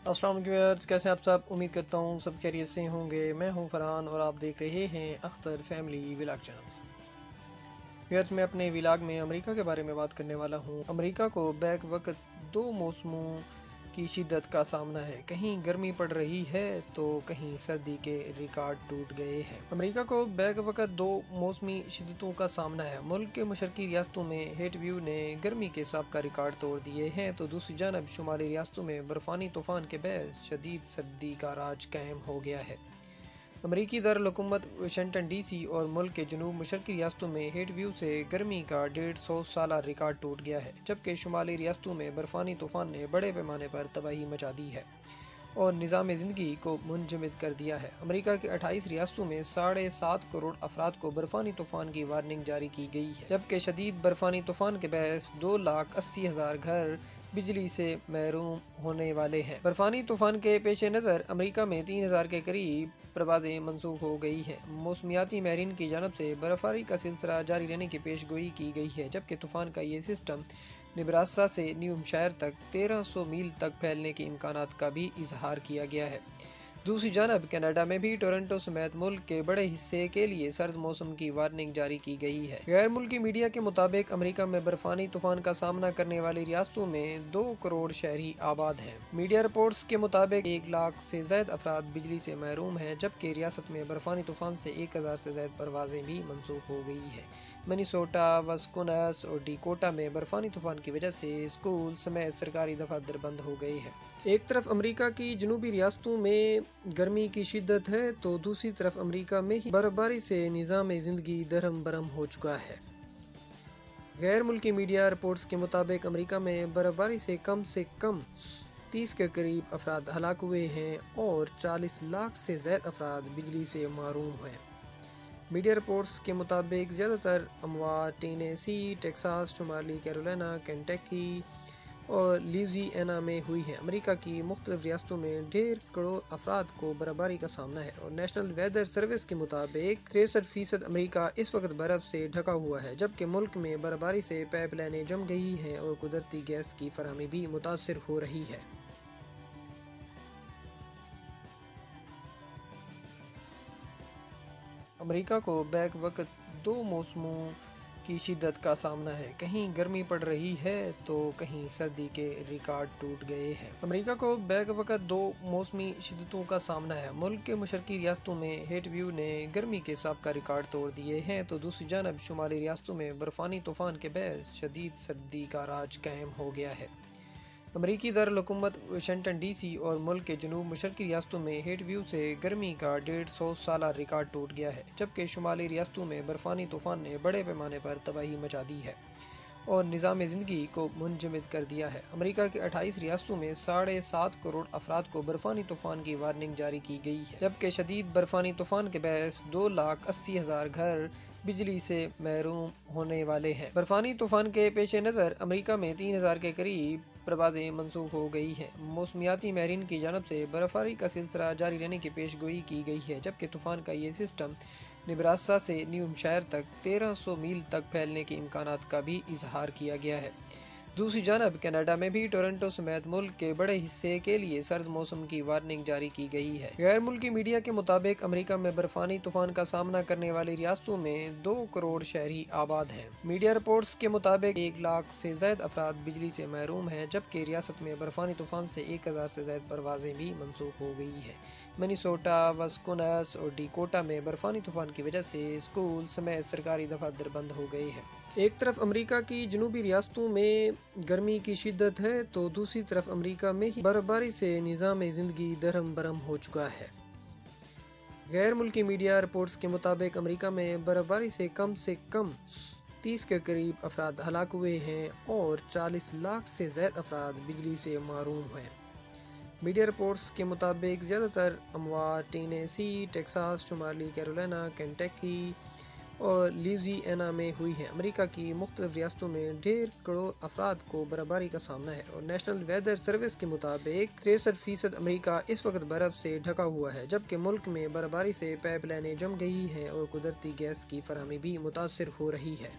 السلام علیکم ویورز، کیسے آپ سب؟ امید کرتا ہوں سب خیریت سے ہوں گے۔ میں ہوں فرحان اور آپ دیکھ رہے ہیں Akhtar family vlog channels. Viewers, میں اپنے ولاگ میں امریکہ کے بارے میں بات کرنے والا ہوں۔ امریکہ کو بیک وقت دو موسموں کی شدت کا سامنا ہے۔ کہیں گرمی پڑ رہی ہے تو کہیں سردی کے ریکارڈ ٹوٹ گئے ہیں۔ امریکہ کو بیک وقت دو موسمی شدتوں کا سامنا ہے۔ ملک کے مشرقی ریاستوں میں ہیٹ ویو نے گرمی کے سابقہ ریکارڈ توڑ دیے ہیں تو دوسری جانب شمالی ریاستوں میں برفانی طوفان کے باعث شدید سردی کا راج قائم ہو گیا ہے۔ امریکی دارالحکومت واشنگٹن ڈی سی اور ملک کے جنوب مشرقی ریاستوں میں ہیٹ ویو سے گرمی کا 150 سالہ ریکارڈ ٹوٹ گیا ہے، جبکہ شمالی ریاستوں میں برفانی طوفان نے بڑے پیمانے پر تباہی مچا دی ہے اور نظام زندگی کو منجمد کر دیا ہے۔ امریکہ کے 28 ریاستوں میں 7.5 کروڑ افراد کو برفانی طوفان کی وارننگ جاری کی گئی ہے، جبکہ شدید برفانی طوفان کے باعث 2,80,000 گھر بجلی سے محروم ہونے والے ہیں۔ برفانی طوفان کے پیش نظر امریکہ میں 3,000 کے قریب پروازیں منسوخ ہو گئی ہیں۔ موسمیاتی ماہرین کی جانب سے برف باری کا سلسلہ جاری رہنے کی پیش گوئی کی گئی ہے، جبکہ طوفان کا یہ سسٹم نیبراسکا سے نیو ہیمپشائر تک 1300 میل تک پھیلنے کے امکانات کا بھی اظہار کیا گیا ہے۔ دوسری جانب کینیڈا میں بھی ٹورنٹو سمیت ملک کے بڑے حصے کے لیے سرد موسم کی وارننگ جاری کی گئی ہے۔ غیر ملکی میڈیا کے مطابق امریکہ میں برفانی طوفان کا سامنا کرنے والی ریاستوں میں 2 کروڑ شہری آباد ہیں۔ میڈیا رپورٹس کے مطابق 1 لاکھ سے زائد افراد بجلی سے محروم ہیں، جبکہ ریاست میں برفانی طوفان سے 1,000 سے زائد پروازیں بھی منسوخ ہو گئی ہیں۔ منیسوٹا، وسکونسن اور ڈیکوٹا میں برفانی طوفان کی وجہ سے اسکول سمیت سرکاری دفاتر بند ہو گئے ہیں۔ ایک طرف امریکہ کی جنوبی ریاستوں میں گرمی کی شدت ہے تو دوسری طرف امریکہ میں ہی برف باری سے نظام زندگی درہم برہم ہو چکا ہے۔ غیر ملکی میڈیا رپورٹس کے مطابق امریکہ میں برف باری سے کم 30 کے قریب افراد ہلاک ہوئے ہیں اور 40 لاکھ سے زائد افراد بجلی سے محروم ہیں۔ میڈیا رپورٹس کے مطابق زیادہ تر اموات ٹینیسی، ٹیکساس، شمالی کیرولینا، کینٹکی اور لیوزیانا میں ہوئی ہیں۔ امریکہ کی مختلف ریاستوں میں 1.5 کروڑ افراد کو برف باری کا سامنا ہے اور نیشنل ویدر سروس کے مطابق 63% امریکہ اس وقت برف سے ڈھکا ہوا ہے، جبکہ ملک میں برف باری سے پائپ لائنیں جم گئی ہیں اور قدرتی گیس کی فراہمی بھی متاثر ہو رہی ہے۔ امریکہ کو بیک وقت دو موسموں کی شدت کا سامنا ہے۔ کہیں گرمی پڑ رہی ہے تو کہیں سردی کے ریکارڈ ٹوٹ گئے ہیں۔ امریکہ کو بیک وقت دو موسمی شدتوں کا سامنا ہے۔ ملک کے مشرقی ریاستوں میں ہیٹ ویو نے گرمی کے سابقہ ریکارڈ توڑ دیے ہیں تو دوسری جانب شمالی ریاستوں میں برفانی طوفان کے باعث شدید سردی کا راج قائم ہو گیا ہے۔ امریکی دارالحکومت واشنگٹن ڈی سی اور ملک کے جنوب مشرقی ریاستوں میں ہیٹ ویو سے گرمی کا 150 سالہ ریکارڈ ٹوٹ گیا ہے، جبکہ شمالی ریاستوں میں برفانی طوفان نے بڑے پیمانے پر تباہی مچا دی ہے اور نظام زندگی کو منجمد کر دیا ہے۔ امریکہ کے 28 ریاستوں میں 7.5 کروڑ افراد کو برفانی طوفان کی وارننگ جاری کی گئی ہے، جبکہ شدید برفانی طوفان کے باعث 2,80,000 گھر بجلی سے محروم ہونے والے ہیں۔ برفانی طوفان کے پیش نظر امریکہ میں 3,000 کے قریب پروازیں منسوخ ہو گئی ہیں۔ موسمیاتی ماہرین کی جانب سے برف باری کا سلسلہ جاری رہنے کی پیش گوئی کی گئی ہے، جبکہ طوفان کا یہ سسٹم نیبراسکا سے نیو ہیمپشائر تک 1300 میل تک پھیلنے کے امکانات کا بھی اظہار کیا گیا ہے۔ دوسری جانب کینیڈا میں بھی ٹورنٹو سمیت ملک کے بڑے حصے کے لیے سرد موسم کی وارننگ جاری کی گئی ہے۔ غیر ملکی میڈیا کے مطابق امریکہ میں برفانی طوفان کا سامنا کرنے والی ریاستوں میں 2 کروڑ شہری آباد ہیں۔ میڈیا رپورٹس کے مطابق 1 لاکھ سے زائد افراد بجلی سے محروم ہیں، جبکہ ریاست میں برفانی طوفان سے 1,000 سے زائد پروازیں بھی منسوخ ہو گئی ہیں۔ منیسوٹا، وسکونسن اور ڈیکوٹا میں برفانی طوفان کی وجہ سے اسکول سمیت سرکاری دفاتر بند ہو گئے ہیں۔ ایک طرف امریکہ کی جنوبی ریاستوں میں گرمی کی شدت ہے تو دوسری طرف امریکہ میں ہی برف باری سے نظام زندگی درہم برہم ہو چکا ہے۔ غیر ملکی میڈیا رپورٹس کے مطابق امریکہ میں برف باری سے کم 30 کے قریب افراد ہلاک ہوئے ہیں اور 40 لاکھ سے زائد افراد بجلی سے محروم ہیں۔ میڈیا رپورٹس کے مطابق زیادہ تر اموات ٹینیسی، ٹیکساس، شمالی کیرولینا، کینٹکی اور لیوزیانا میں ہوئی ہیں۔ امریکہ کی مختلف ریاستوں میں 1.5 کروڑ افراد کو برف باری کا سامنا ہے اور نیشنل ویدر سروس کے مطابق 63% امریکہ اس وقت برف سے ڈھکا ہوا ہے، جبکہ ملک میں برف باری سے پائپ لائنیں جم گئی ہیں اور قدرتی گیس کی فراہمی بھی متاثر ہو رہی ہے۔